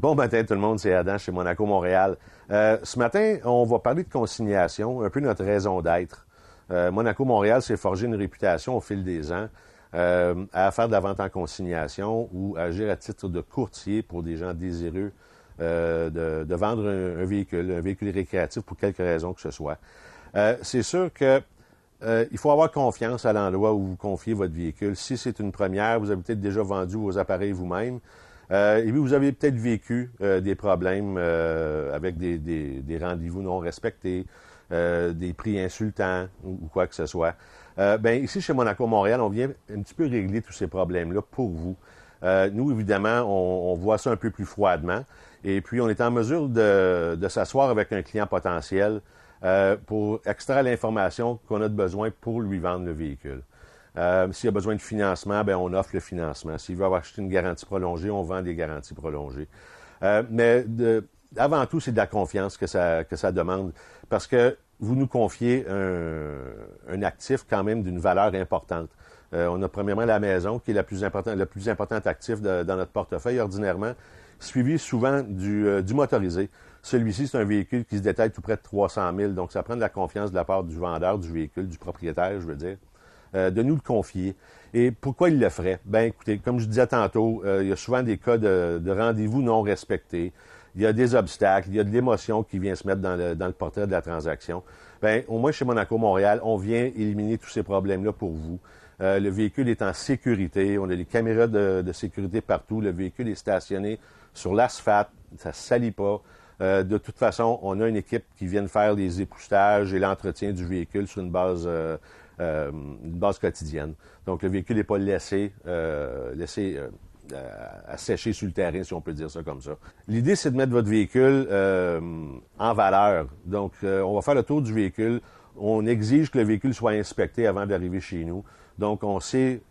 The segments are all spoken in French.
Bon matin tout le monde, c'est Adam chez Monaco Montréal. Ce matin, on va parler de consignation, un peu notre raison d'être. Monaco Montréal s'est forgé une réputation au fil des ans à faire de la vente en consignation ou à agir à titre de courtier pour des gens désireux de vendre un véhicule récréatif pour quelque raison que ce soit. C'est sûr que il faut avoir confiance à l'endroit où vous confiez votre véhicule. Si c'est une première, vous avez peut-être déjà vendu vos appareils vous-même. Et puis, vous avez peut-être vécu des problèmes avec des rendez-vous non respectés, des prix insultants ou quoi que ce soit. Ici, chez Monaco Montréal, on vient un petit peu régler tous ces problèmes-là pour vous. Nous, évidemment, on voit ça un peu plus froidement. Et puis, on est en mesure de s'asseoir avec un client potentiel pour extraire l'information qu'on a de besoin pour lui vendre le véhicule. S'il a besoin de financement, on offre le financement. S'il veut avoir acheté une garantie prolongée, on vend des garanties prolongées. Avant tout, c'est de la confiance que ça demande, parce que vous nous confiez un actif quand même d'une valeur importante. On a premièrement la maison, qui est le plus important actif dans notre portefeuille ordinairement, suivi souvent du motorisé. Celui-ci, c'est un véhicule qui se détaille tout près de 300 000, donc ça prend de la confiance de la part du vendeur du véhicule, du propriétaire, je veux dire, de nous le confier. Et pourquoi il le ferait? Écoutez, comme je disais tantôt, il y a souvent des cas de rendez-vous non respectés. Il y a des obstacles, il y a de l'émotion qui vient se mettre dans le portrait de la transaction. Au moins, chez Monaco Montréal, on vient éliminer tous ces problèmes-là pour vous. Le véhicule est en sécurité, on a des caméras de sécurité partout, le véhicule est stationné sur l'asphalte, ça ne salit pas. De toute façon, on a une équipe qui vient faire les époussetages et l'entretien du véhicule sur une base quotidienne. Donc, le véhicule n'est pas laissé à sécher sur le terrain, si on peut dire ça comme ça. L'idée, c'est de mettre votre véhicule en valeur. Donc, on va faire le tour du véhicule. On exige que le véhicule soit inspecté avant d'arriver chez nous. Donc, on sait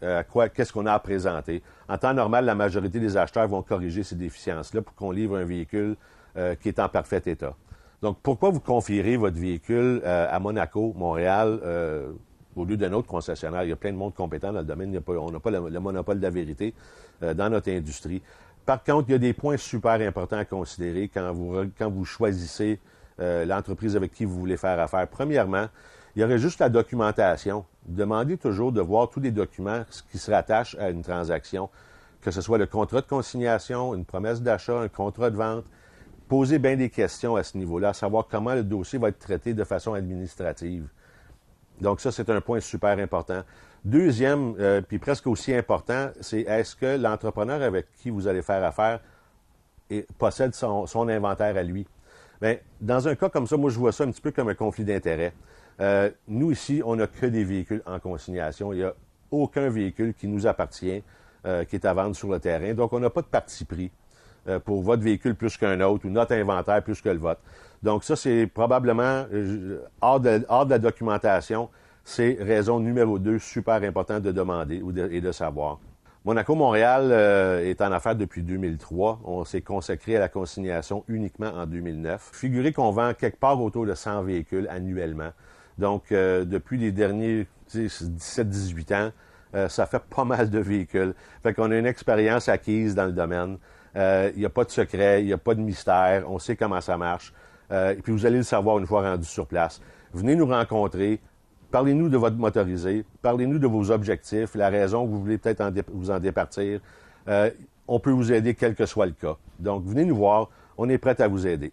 qu'est-ce qu'on a à présenter. En temps normal, la majorité des acheteurs vont corriger ces déficiences-là pour qu'on livre un véhicule qui est en parfait état. Donc, pourquoi vous confierez votre véhicule à Monaco, Montréal, au lieu d'un autre concessionnaire? Il y a plein de monde compétent dans le domaine. On n'a pas le monopole de la vérité dans notre industrie. Par contre, il y a des points super importants à considérer quand vous choisissez l'entreprise avec qui vous voulez faire affaire. Premièrement, il y aurait juste la documentation. Demandez toujours de voir tous les documents qui se rattachent à une transaction, que ce soit le contrat de consignation, une promesse d'achat, un contrat de vente. Posez bien des questions à ce niveau-là, à savoir comment le dossier va être traité de façon administrative. Donc ça, c'est un point super important. Deuxième, puis presque aussi important, c'est est-ce que l'entrepreneur avec qui vous allez faire affaire possède son inventaire à lui? Dans un cas comme ça, moi, je vois ça un petit peu comme un conflit d'intérêts. Nous, ici, on n'a que des véhicules en consignation. Il n'y a aucun véhicule qui nous appartient, qui est à vendre sur le terrain. Donc, on n'a pas de parti pris pour votre véhicule plus qu'un autre ou notre inventaire plus que le vôtre. Donc, ça, c'est probablement hors de la documentation. C'est raison numéro 2, super important de demander et de savoir. Monaco Montréal est en affaires depuis 2003. On s'est consacré à la consignation uniquement en 2009. Figurez qu'on vend quelque part autour de 100 véhicules annuellement. Donc, depuis les derniers 17-18 ans, ça fait pas mal de véhicules. Fait qu'on a une expérience acquise dans le domaine. Il n'y a pas de secret, il n'y a pas de mystère. On sait comment ça marche. Et puis, vous allez le savoir une fois rendu sur place. Venez nous rencontrer. Parlez-nous de votre motorisé. Parlez-nous de vos objectifs, la raison que vous voulez peut-être vous en départir. On peut vous aider quel que soit le cas. Donc, venez nous voir. On est prêt à vous aider.